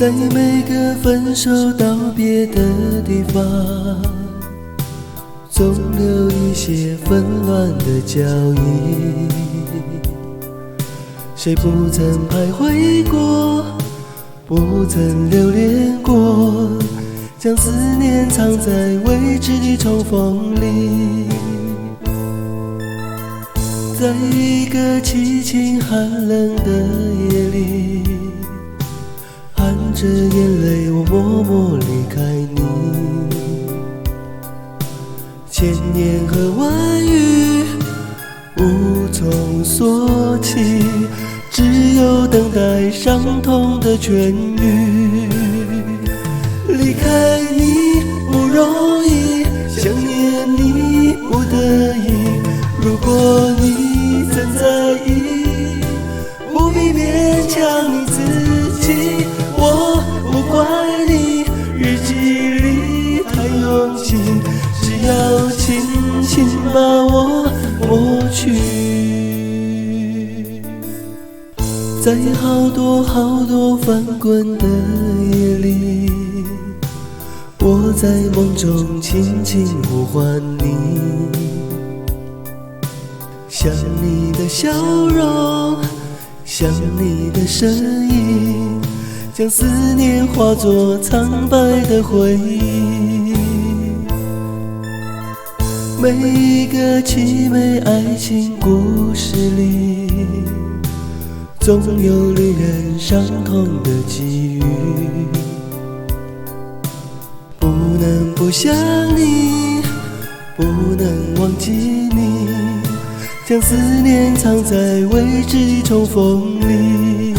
在每个分手道别的地方，总留一些纷乱的脚印。谁不曾徘徊过，不曾留恋过，将思念藏在未知的重逢里。在一个凄清寒冷的夜里，含着眼泪我默默离开你。千言和万语无从说起，只有等待伤痛的痊愈。离开你不容易，想念你不得已。如果你曾在意，不必勉强你自己。我不怪你，日记里太用心，只要轻轻把我抹去。在好多好多翻滚的夜里，我在梦中轻轻呼唤你，想你的笑容，想你的身影，将思念化作苍白的回忆。每一个凄美爱情故事里，总有令人伤痛的际遇。不能不想你，不能忘记你，将思念藏在未知的重逢里。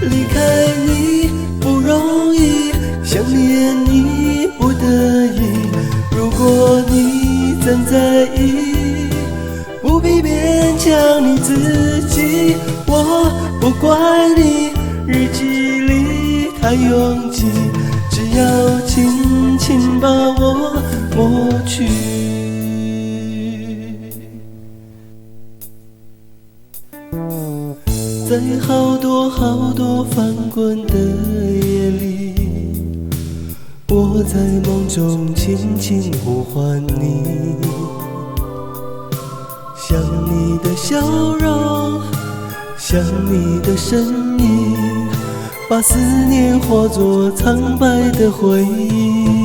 离开你不容易，想念你不得已。如果你曾在意，不必勉强你自己。我不怪你，日记里太拥挤，只要轻轻把我抹去。在好多好多翻滚的夜里，我在梦中轻轻呼唤你，想你的笑容，想你的身影，把思念化作苍白的回忆。